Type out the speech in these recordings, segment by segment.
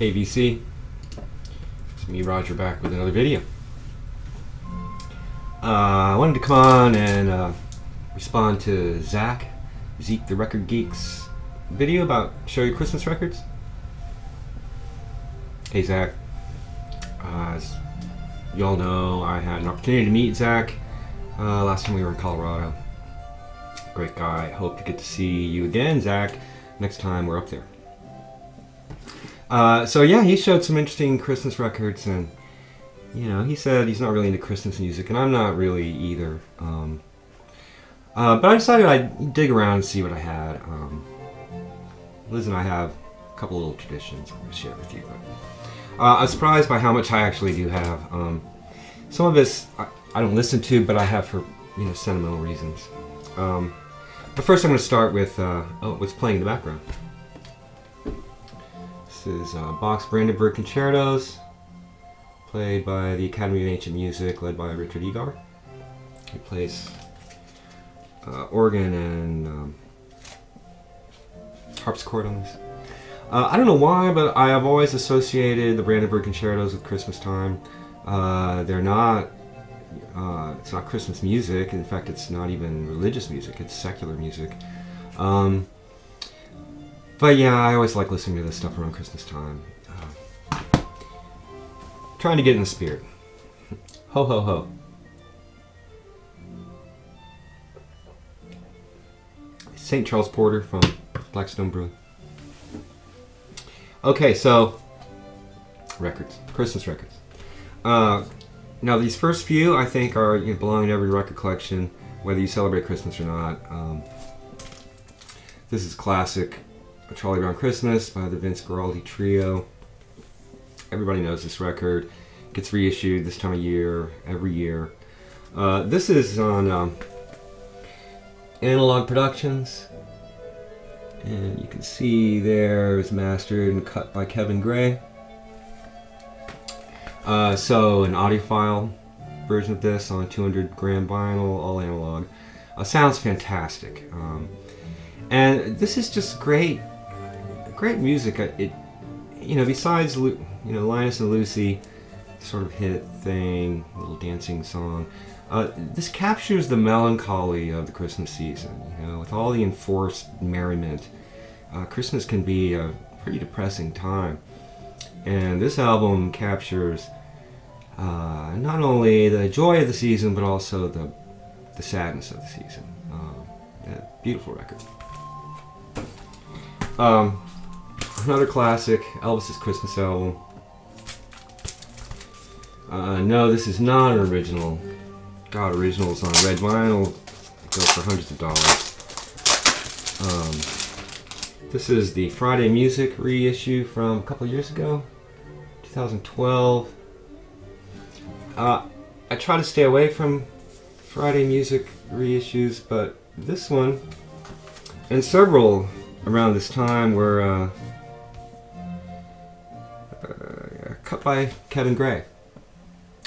Hey VC, it's me Roger back with another video. I wanted to come on and respond to Zeek the Record Geek's video about show your Christmas records. Hey Zach, as you all know, I had an opportunity to meet Zach last time we were in Colorado. Great guy. Hope to get to see you again, Zach, next time we're up there. So yeah, he showed some interesting Christmas records, and you know, he said he's not really into Christmas music, and I'm not really either. But I decided I'd dig around and see what I had. Liz and I have a couple little traditions I'm going to share with you. But, I was surprised by how much I actually do have. Some of this I don't listen to, but I have for sentimental reasons. But first, I'm going to start with what's playing in the background. This is Bach's Brandenburg Concertos, played by the Academy of Ancient Music, led by Richard Egar. He plays organ and harpsichord on this. I don't know why, but I have always associated the Brandenburg Concertos with Christmas time. They're not. It's not Christmas music. In fact, it's not even religious music. It's secular music. But yeah, I always like listening to this stuff around Christmas time. Trying to get in the spirit. Ho ho ho. St. Charles Porter from Blackstone Brewing. Okay, so records, Christmas records. Now these first few I think are belong in every record collection, whether you celebrate Christmas or not. This is classic, A Charlie Brown Christmas by the Vince Guaraldi Trio. Everybody knows this record. It gets reissued this time of year, every year. This is on Analog Productions. And you can see there it's mastered and cut by Kevin Gray. So an audiophile version of this on 200 gram vinyl, all analog. Sounds fantastic. And this is just great music. Besides Linus and Lucy, sort of hit thing, little dancing song. This captures the melancholy of the Christmas season. With all the enforced merriment, Christmas can be a pretty depressing time. And this album captures not only the joy of the season, but also the sadness of the season. Beautiful record. Another classic, Elvis's Christmas album. No, this is not an original. God, originals on red vinyl go for hundreds of dollars. This is the Friday Music reissue from a couple years ago, 2012. I try to stay away from Friday Music reissues, but this one and several around this time were cut by Kevin Gray.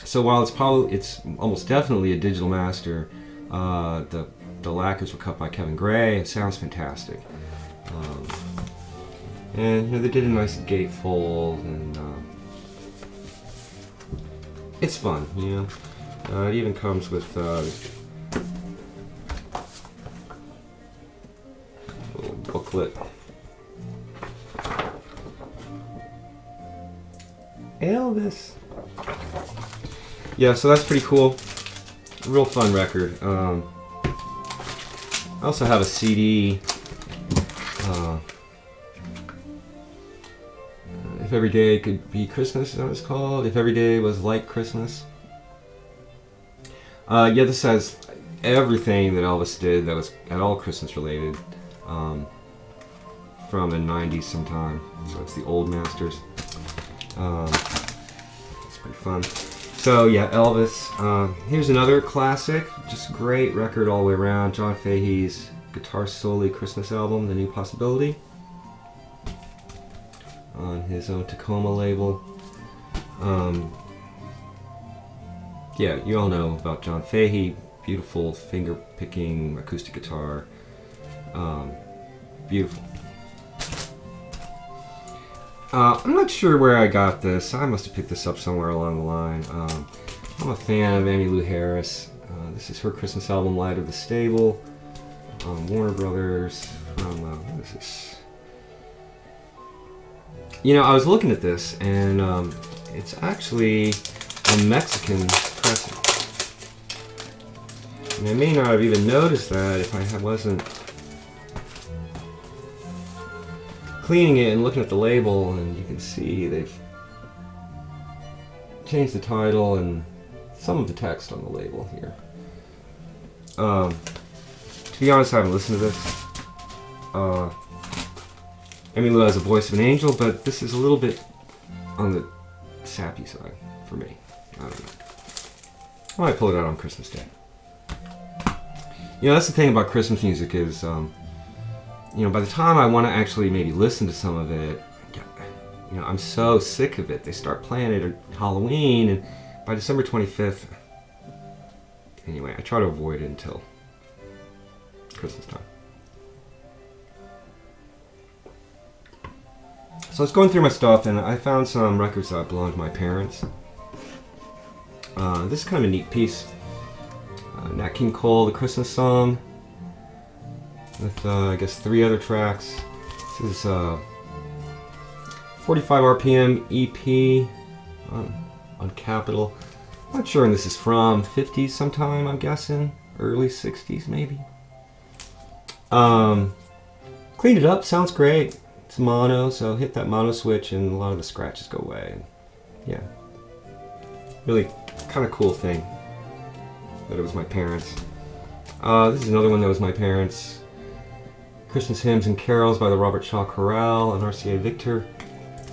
So while it's almost definitely a digital master, the lacquers were cut by Kevin Gray. It sounds fantastic. And they did a nice gatefold, and it's fun. It even comes with a little booklet. Elvis. Yeah, so that's pretty cool. Real fun record. I also have a CD. If Every Day Could Be Christmas, is that what it's called? If Every Day Was Like Christmas. Yeah, this has everything that Elvis did that was at all Christmas related from the 90s sometime. So it's the old masters. It's pretty fun. So yeah, Elvis. Here's another classic, just great record all the way around. John Fahey's Guitar Solely Christmas album, The New Possibility, on his own Tacoma label. Yeah, you all know about John Fahey. Beautiful finger-picking acoustic guitar. Beautiful. I'm not sure where I got this. I must have picked this up somewhere along the line. I'm a fan of Emmylou Harris. This is her Christmas album, Light of the Stable. Warner Brothers. What is this? You know, I was looking at this, and it's actually a Mexican pressing. And I may not have even noticed that if I wasn't cleaning it and looking at the label, and you can see they've changed the title and some of the text on the label here. To be honest, I haven't listened to this. Emmylou has a voice of an angel, but this is a little bit on the sappy side for me. I don't know. I might pull it out on Christmas Day. You know, that's the thing about Christmas music is, you know, by the time I want to actually maybe listen to some of it, you know, I'm so sick of it. They start playing it at Halloween, and by December 25th, anyway, I try to avoid it until Christmas time. So I was going through my stuff, and I found some records that belong to my parents. This is kind of a neat piece. Nat King Cole, The Christmas Song, with I guess 3 other tracks. This is 45 RPM EP on Capitol. I'm not sure when this is from. 50s sometime, I'm guessing. Early 60s maybe. Cleaned it up, sounds great. It's mono, so hit that mono switch and a lot of the scratches go away. Yeah. Really kind of cool thing that it was my parents. This is another one that was my parents. Christmas Hymns and Carols by the Robert Shaw Chorale and RCA Victor.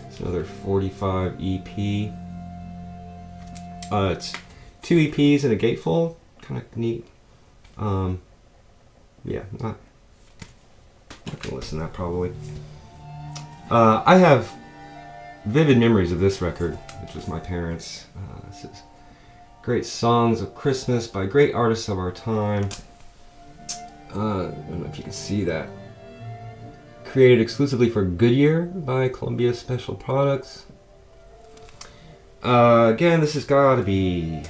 It's another 45 EP. It's 2 EPs and a gatefold. Kind of neat. Yeah, not gonna listen to that probably. I have vivid memories of this record, which was my parents'. This is Great Songs of Christmas by great artists of our time. I don't know if you can see that. Created exclusively for Goodyear by Columbia Special Products. Again, this has got to be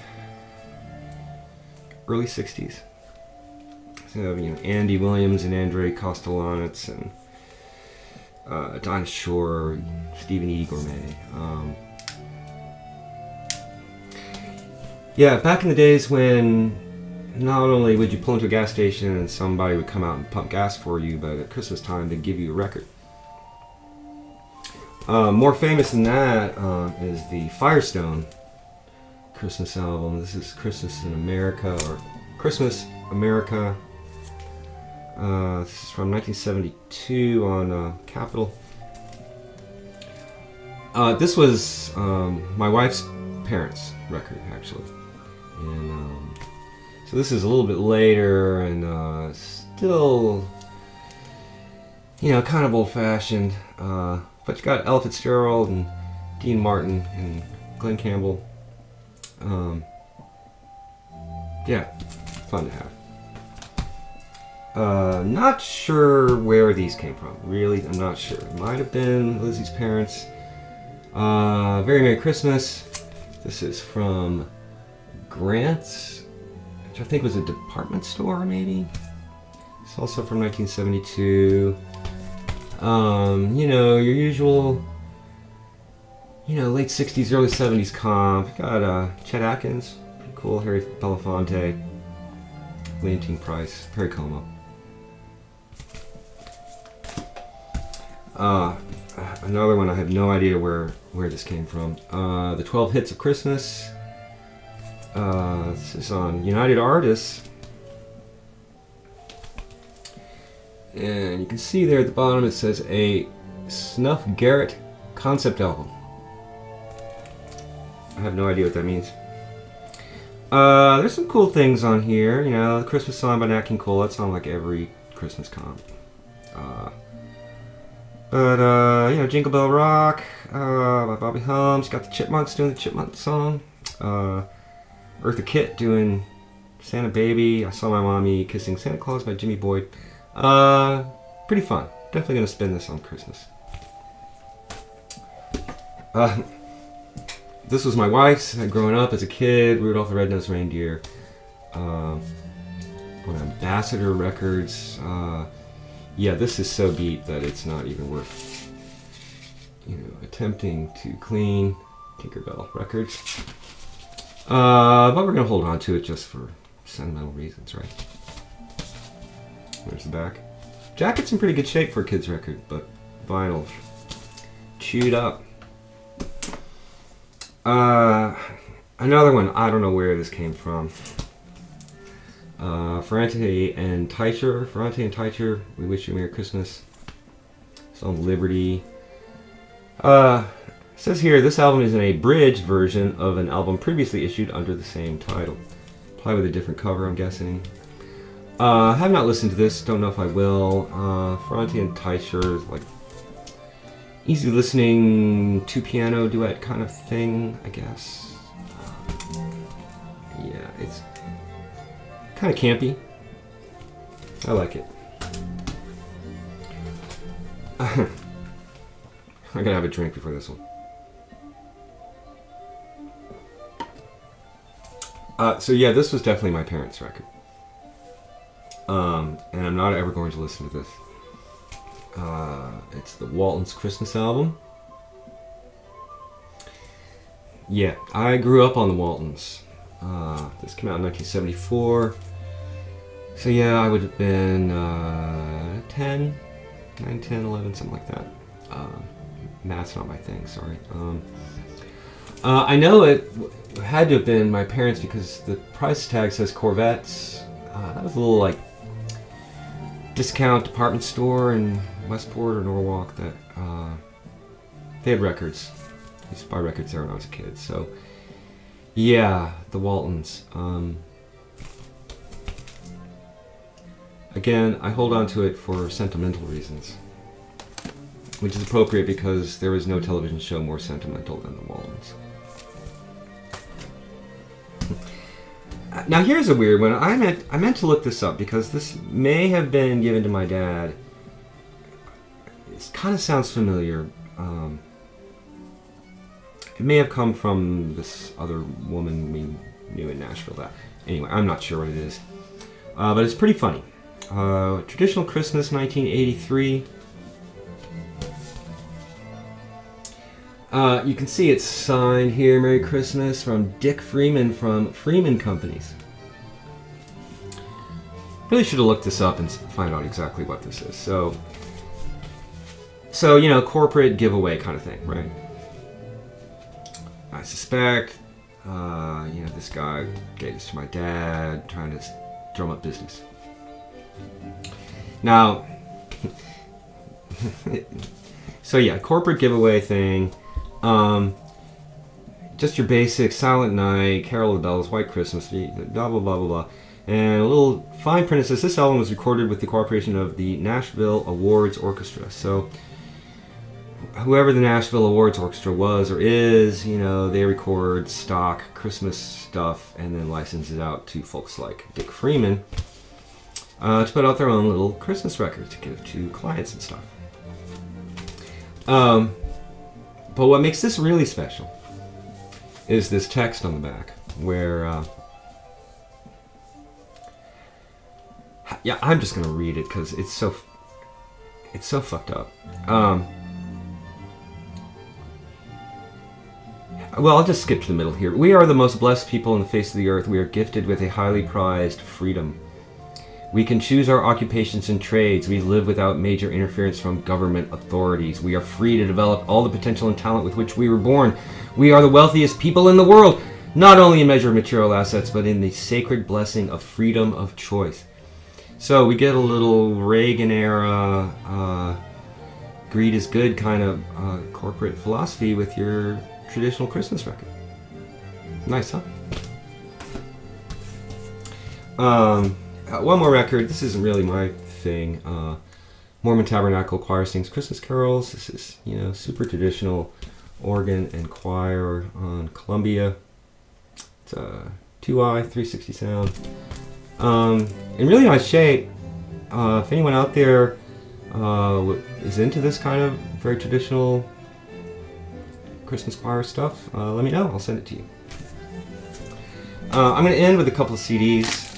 early 60s. So, you know, Andy Williams and Andre Kostelanetz and Dinah Shore, Stephen E. Gourmet. Yeah, back in the days when not only would you pull into a gas station and somebody would come out and pump gas for you, but at Christmas time they'd give you a record. More famous than that is the Firestone Christmas album. This is Christmas in America, or Christmas America. This is from 1972 on Capitol. This was my wife's parents' record, actually. And so this is a little bit later and still, you know, kind of old-fashioned. But you got Ella Fitzgerald and Dean Martin and Glenn Campbell. Yeah, fun to have. Not sure where these came from. Really, I'm not sure. It might have been Lizzie's parents. Very Merry Christmas. This is from Grant's, which I think was a department store, maybe. It's also from 1972. You know, your usual, you know, late 60s, early 70s comp. Got Chet Atkins, pretty cool. Harry Belafonte, Leontine Price, Perry Como. Another one, I have no idea where this came from. The 12 Hits of Christmas. This is on United Artists. And you can see there at the bottom it says a Snuff Garrett concept album. I have no idea what that means. There's some cool things on here. You know, the Christmas song by Nat King Cole. That's on like every Christmas comp. You know, Jingle Bell Rock by Bobby Helms. Got the Chipmunks doing the Chipmunk song. Eartha Kitt doing Santa Baby. I Saw My Mommy Kissing Santa Claus by Jimmy Boyd. Pretty fun. Definitely gonna spin this on Christmas. This was my wife's growing up as a kid. Rudolph the Red-Nosed Reindeer. On Ambassador Records. Yeah, this is so deep that it's not even worth, you know, attempting to clean. Tinkerbell Records. But we're gonna hold on to it just for sentimental reasons, right? There's the back. Jacket's in pretty good shape for a kid's record, but vinyl chewed up. Another one, I don't know where this came from. Ferrante and Teicher, We Wish You a Merry Christmas. Song Liberty. It says here, this album is an abridged version of an album previously issued under the same title. Probably with a different cover, I'm guessing. I have not listened to this, don't know if I will. Ferrante and Teicher, like, easy listening, two-piano duet kind of thing, I guess. Yeah, it's kind of campy. I like it. I gotta have a drink before this one. So yeah, this was definitely my parents' record. And I'm not ever going to listen to this. It's the Waltons' Christmas album. Yeah, I grew up on the Waltons. This came out in 1974. So yeah, I would have been 10, 9, 10, 11, something like that. Math's not my thing, sorry. I know it had to have been my parents because the price tag says Corvettes. That was a little like discount department store in Westport or Norwalk that they had records. I used to buy records there when I was a kid. So yeah, the Waltons. Again, I hold on to it for sentimental reasons, which is appropriate because there is no television show more sentimental than the Waltons. Now here's a weird one. I meant to look this up because this may have been given to my dad. It kind of sounds familiar. It may have come from this other woman we knew in Nashville. Anyway, I'm not sure what it is. But it's pretty funny. Traditional Christmas 1983. You can see it's signed here, Merry Christmas, from Dick Freeman from Freeman Companies. Really should have looked this up and find out exactly what this is. So you know, corporate giveaway kind of thing, right? I suspect, you know, this guy gave this to my dad, trying to drum up business. Now, so yeah, corporate giveaway thing. Just your basic Silent Night, Carol of the Bells, White Christmas, blah, blah, blah, blah, blah. And a little fine print says this album was recorded with the cooperation of the Nashville Awards Orchestra. So whoever the Nashville Awards Orchestra was or is, you know, they record stock Christmas stuff and then license it out to folks like Dick Freeman to put out their own little Christmas record to give to clients and stuff. But what makes this really special is this text on the back where, yeah, I'm just gonna read it because it's so fucked up. Well, I'll just skip to the middle here. We are the most blessed people on the face of the earth. We are gifted with a highly prized freedom. We can choose our occupations and trades. We live without major interference from government authorities. We are free to develop all the potential and talent with which we were born. We are the wealthiest people in the world, not only in measure of material assets, but in the sacred blessing of freedom of choice. So we get a little Reagan-era greed is good kind of corporate philosophy with your traditional Christmas record. Nice, huh? One more record. This isn't really my thing. Mormon Tabernacle Choir sings Christmas carols. This is, you know, super traditional organ and choir on Columbia. It's a 2i 360 sound. In really nice shape. If anyone out there is into this kind of very traditional Christmas choir stuff, let me know. I'll send it to you. I'm going to end with a couple of CDs.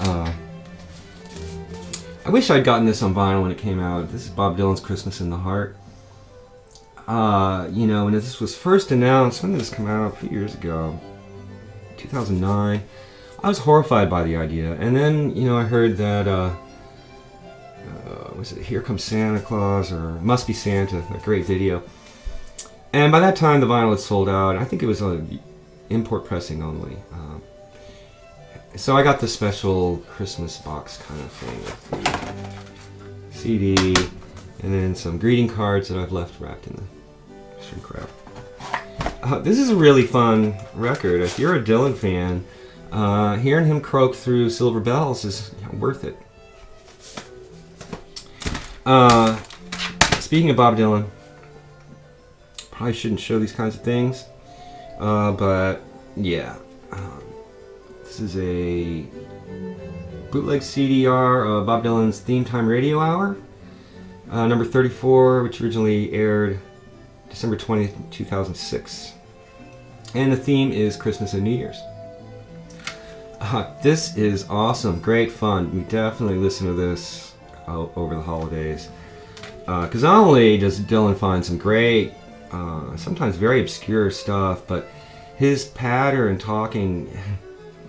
I wish I'd gotten this on vinyl when it came out. This is Bob Dylan's Christmas in the Heart. You know, when this was first announced, when did this come out? A few years ago. 2009. I was horrified by the idea. And then, you know, I heard that, was it Here Comes Santa Claus or Must Be Santa, a great video. And by that time, the vinyl had sold out. I think it was import pressing only. So I got the special Christmas box kind of thing with the CD and then some greeting cards that I've left wrapped in the shrink wrap. This is a really fun record. If you're a Dylan fan, hearing him croak through Silver Bells is worth it. Speaking of Bob Dylan, probably shouldn't show these kinds of things, but yeah. This is a bootleg CDR of Bob Dylan's Theme Time Radio Hour, number 34, which originally aired December 20th, 2006. And the theme is Christmas and New Year's. This is awesome, great fun. We definitely listen to this over the holidays. Because not only does Dylan find some great, sometimes very obscure stuff, but his patter and talking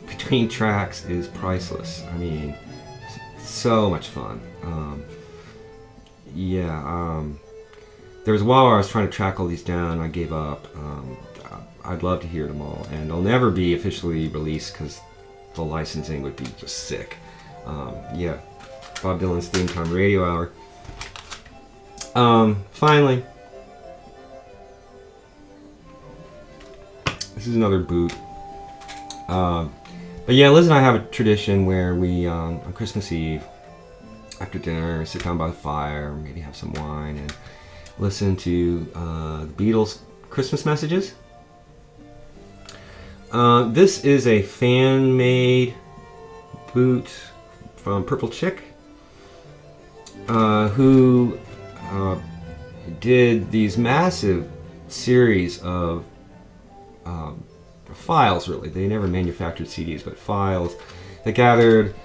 between tracks is priceless. I mean, so much fun. There was a while where I was trying to track all these down. I gave up. I'd love to hear them all, and they'll never be officially released because the licensing would be just sick. Yeah, Bob Dylan's Theme Time Radio Hour. Finally, this is another boot. But yeah, Liz and I have a tradition where we, on Christmas Eve, after dinner, sit down by the fire, maybe have some wine, and listen to the Beatles' Christmas messages. This is a fan-made boot from Purple Chick, who did these massive series of files, really. They never manufactured CDs, but files that gathered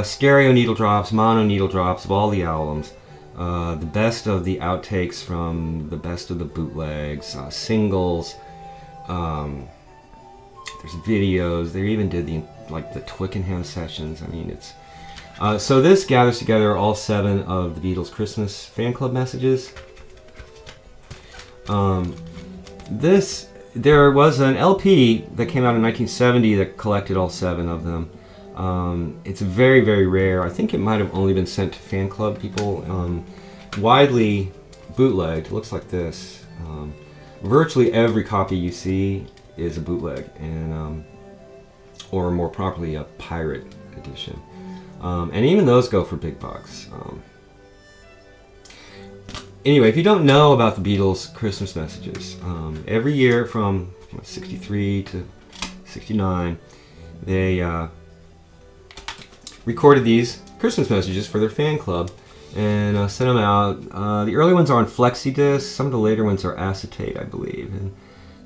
stereo needle drops, mono needle drops of all the albums, the best of the outtakes from the best of the bootlegs, singles. There's videos. They even did the Twickenham sessions. I mean, it's so this gathers together all 7 of the Beatles' Christmas fan club messages. There was an LP that came out in 1970 that collected all 7 of them. It's very, very rare. I think it might have only been sent to fan club people. Widely bootlegged. It looks like this. Virtually every copy you see is a bootleg, and or more properly, a pirate edition. And even those go for big bucks. Anyway, if you don't know about the Beatles' Christmas messages, every year from 63 to 69, they recorded these Christmas messages for their fan club and sent them out. The early ones are on flexi disc. Some of the later ones are acetate, I believe. And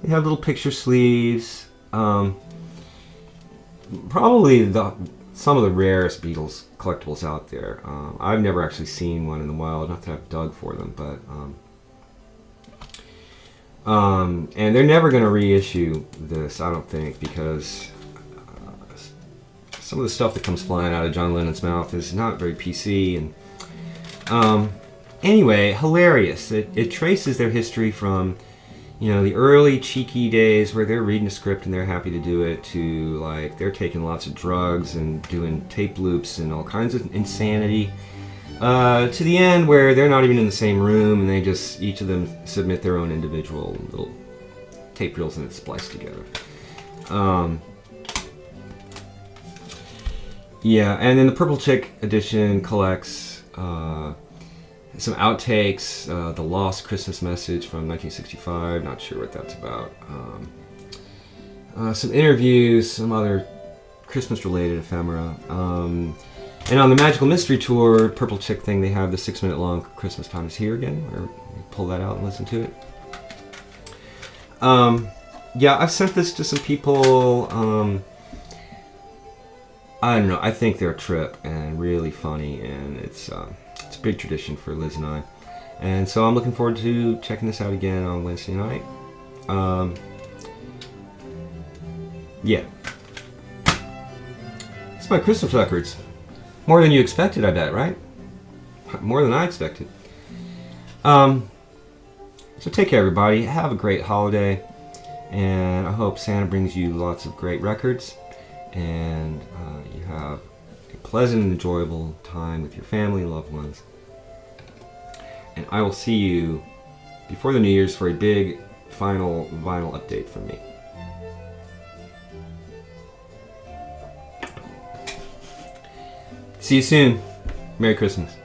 they have little picture sleeves. Probably some of the rarest Beatles collectibles out there. I've never actually seen one in the wild, not that I've dug for them, but and they're never going to reissue this, I don't think, because some of the stuff that comes flying out of John Lennon's mouth is not very PC. And anyway, hilarious. It traces their history from, you know, the early cheeky days where they're reading a script and they're happy to do it, to like they're taking lots of drugs and doing tape loops and all kinds of insanity, to the end where they're not even in the same room and they just, each of them submit their own individual little tape reels and it's spliced together. Yeah, and then the Purple Chick edition collects some outtakes, the Lost Christmas Message from 1965, not sure what that's about. Some interviews, some other Christmas-related ephemera. And on the Magical Mystery Tour, Purple Chick thing, they have the 6-minute long Christmas Time Is Here Again, where you pull that out and listen to it. Yeah, I've sent this to some people. I don't know. I think they're a trip and really funny, and it's a big tradition for Liz and I. And so I'm looking forward to checking this out again on Wednesday night. Yeah. It's my Christmas records. More than you expected, I bet, right? More than I expected. So take care, everybody. Have a great holiday. And I hope Santa brings you lots of great records. And you have a pleasant and enjoyable time with your family and loved ones. And I will see you before the New Year's for a big final vinyl update from me. See you soon. Merry Christmas.